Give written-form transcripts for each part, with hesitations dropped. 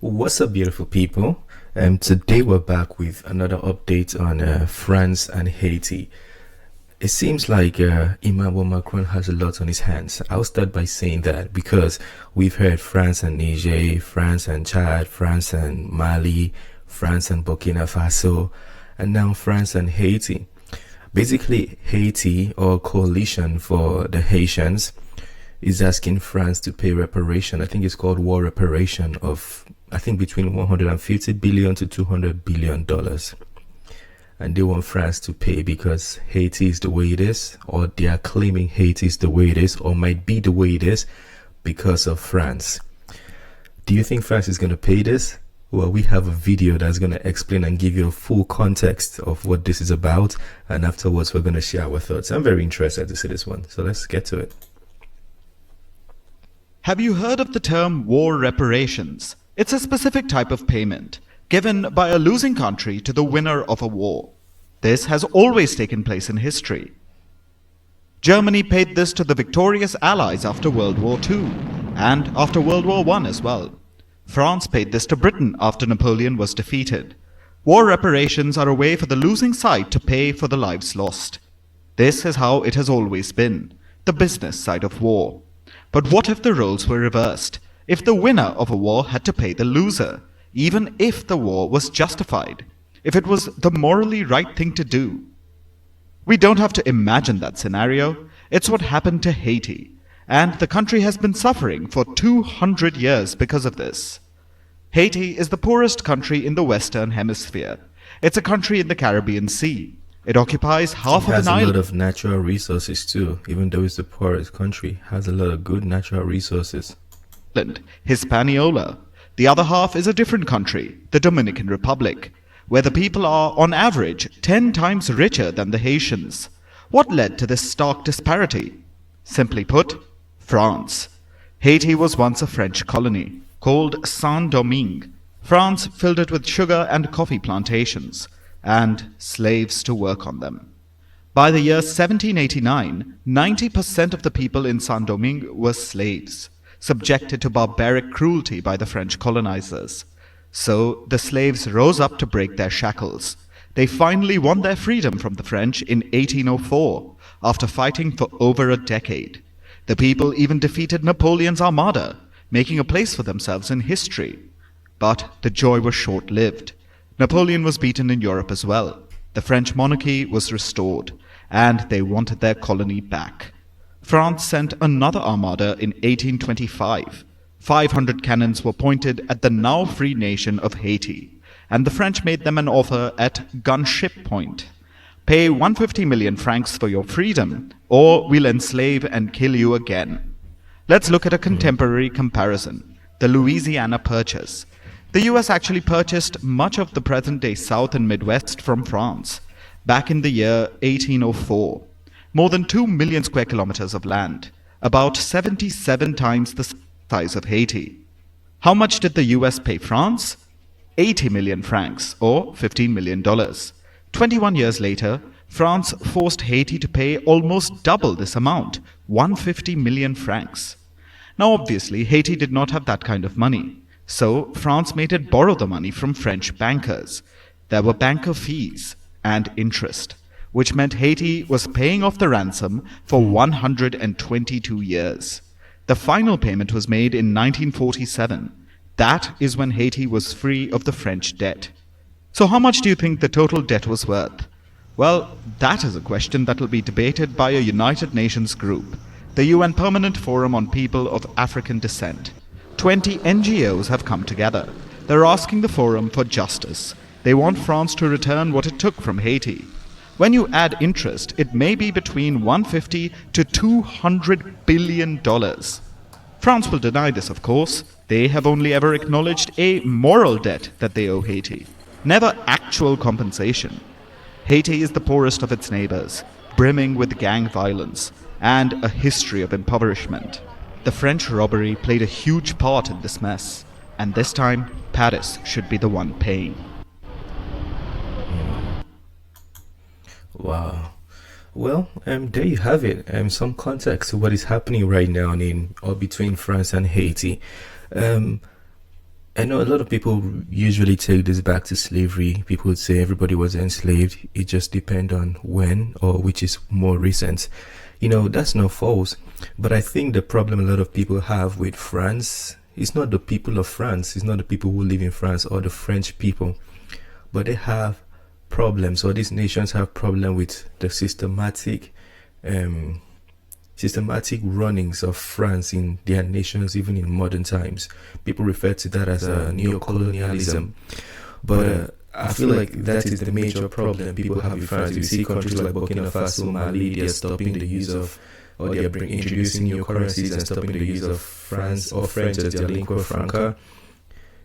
What's up, beautiful people? Today we're back with another update on France and Haiti. It seems like Emmanuel Macron has a lot on his hands. I'll start by saying that because we've heard France and Niger, France and Chad, France and Mali, France and Burkina Faso, and now France and Haiti. Basically, Haiti, or Coalition for the Haitians, is asking France to pay reparation. I think it's called war reparation of, I think, between 150 billion to 200 billion dollars. And they want France to pay because Haiti is the way it is, or they are claiming Haiti is the way it is, or might be the way it is because of France. Do you think France is going to pay this? Well, we have a video that's going to explain and give you a full context of what this is about, and afterwards we're going to share our thoughts. I'm very interested to see this one, so let's get to it. Have you heard of the term war reparations? It's a specific type of payment given by a losing country to the winner of a war. This has always taken place in history. Germany paid this to the victorious Allies after World War II and after World War I as well. France paid this to Britain after Napoleon was defeated. War reparations are a way for the losing side to pay for the lives lost. This is how it has always been, the business side of war. But what if the roles were reversed? If the winner of a war had to pay the loser, even if the war was justified, if it was the morally right thing to do? We don't have to imagine that scenario. It's what happened to Haiti, and the country has been suffering for 200 years because of this. Haiti is the poorest country in the Western Hemisphere. It's a country in the Caribbean Sea. It occupies half of an island. It has a lot of natural resources too, even though it's the poorest country. Has a lot of good natural resources. Hispaniola. The other half is a different country, the Dominican Republic, where the people are, on average, 10 times richer than the Haitians. What led to this stark disparity? Simply put, France. Haiti was once a French colony, called Saint-Domingue. France filled it with sugar and coffee plantations, and slaves to work on them. By the year 1789, 90% of the people in Saint-Domingue were slaves, subjected to barbaric cruelty by the French colonizers. So the slaves rose up to break their shackles. They finally won their freedom from the French in 1804, after fighting for over a decade. The people even defeated Napoleon's armada, making a place for themselves in history. But the joy was short-lived. Napoleon was beaten in Europe as well. The French monarchy was restored, and they wanted their colony back. France sent another armada in 1825. 500 cannons were pointed at the now free nation of Haiti, and the French made them an offer at gunship point. Pay 150 million francs for your freedom, or we'll enslave and kill you again. Let's look at a contemporary comparison, the Louisiana Purchase. The US actually purchased much of the present-day South and Midwest from France back in the year 1804. More than 2 million square kilometers of land, about 77 times the size of Haiti. How much did the US pay France? 80 million francs, or $15 million. 21 years later, France forced Haiti to pay almost double this amount, 150 million francs. Now obviously, Haiti did not have that kind of money. So France made it borrow the money from French bankers. There were banker fees and interest, which meant Haiti was paying off the ransom for 122 years. The final payment was made in 1947. That is when Haiti was free of the French debt. So how much do you think the total debt was worth? Well, that is a question that will be debated by a United Nations group, the UN Permanent Forum on People of African Descent. 20 NGOs have come together. They're asking the forum for justice. They want France to return what it took from Haiti. When you add interest, it may be between 150 to 200 billion dollars. France will deny this, of course. They have only ever acknowledged a moral debt that they owe Haiti, never actual compensation. Haiti is the poorest of its neighbors, brimming with gang violence and a history of impoverishment. The French robbery played a huge part in this mess, and this time, Paris should be the one paying. Wow. Well, there you have it. Some context to what is happening right now in or between France and Haiti. I know a lot of people usually take this back to slavery. People would say everybody was enslaved. It just depends on when or which is more recent. That's not false. But I think the problem a lot of people have with France is not the people of France, it's not the people who live in France or the French people, but they have problems, or these nations have problem with the systematic runnings of France in their nations, even in modern times. People refer to that as neo-colonialism. But I feel like that is the major problem people have with France. You see countries like Burkina Faso, Mali, they're stopping the use of, or they're introducing new currencies and stopping the use of France or French as their lingua franca.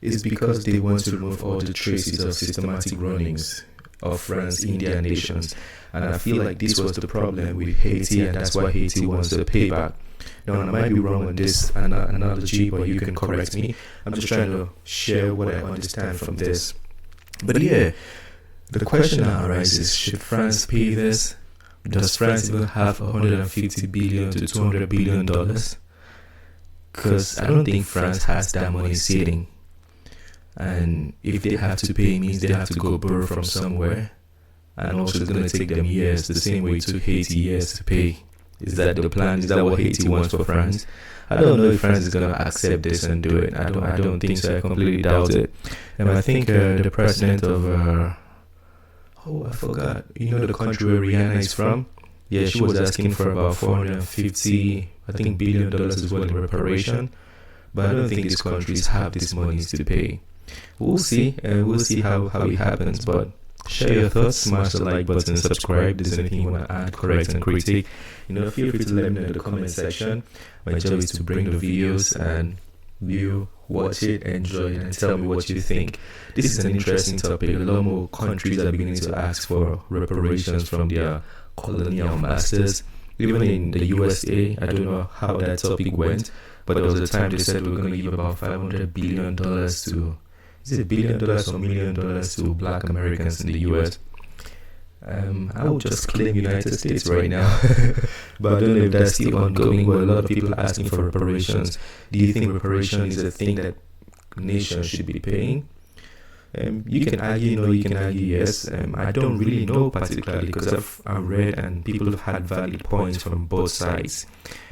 It's because they want to remove all the traces of systematic runnings of France in their nations. And I feel like this was the problem with Haiti, and that's why Haiti wants a payback. Now, I might be wrong on this analogy, but you can correct me. I'm just trying to share what I understand from this. But yeah, the question now arises, should France pay this? Does France even have $150 billion to $200 billion? Because I don't think France has that money sitting. And if they have to pay, it means they have to go borrow from somewhere. And also it's going to take them years, the same way it took Haiti years to pay. Is that the plan? Is that what Haiti wants for France? I don't know if France is going to accept this and do it. I don't think so. I completely doubt it. And I think the president of I forgot. The country where Rihanna is from? Yeah, she was asking for about $450 billion as well in reparation. But I don't think these countries have this money to pay. We'll see, and we'll see how it happens. But share your thoughts, smash the like button, subscribe. If there's anything you want to add, correct, and critique, feel free to let me know in the comment section. My job is to bring the videos and you watch it, enjoy it, and tell me what you think. This is an interesting topic. A lot more countries are beginning to ask for reparations from their colonial masters. Even in the USA, I don't know how that topic went, but there was a time they said we were going to give about $500 billion to, is it $1 billion or $1 million to black Americans in the US? I would just claim United States right now, but I don't know if that's still ongoing, but a lot of people are asking for reparations. Do you think reparation is a thing that nations should be paying? You can argue no, you can argue yes. I don't really know particularly, because I've read and people have had valid points from both sides.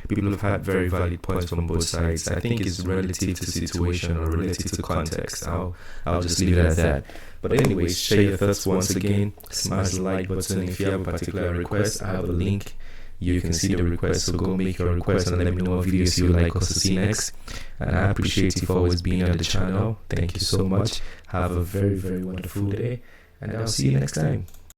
People have had very valid points from both sides. I think it's relative to situation or relative to context. I'll just leave it at that. But anyways, share your thoughts once again. Smash the like button. If you have a particular request, I have a link. You can see the request, so go make your request and let me know what videos you would like us to see next. And I appreciate you for always being on the channel. Thank you so much. Have a very, very wonderful day, and I'll see you next time.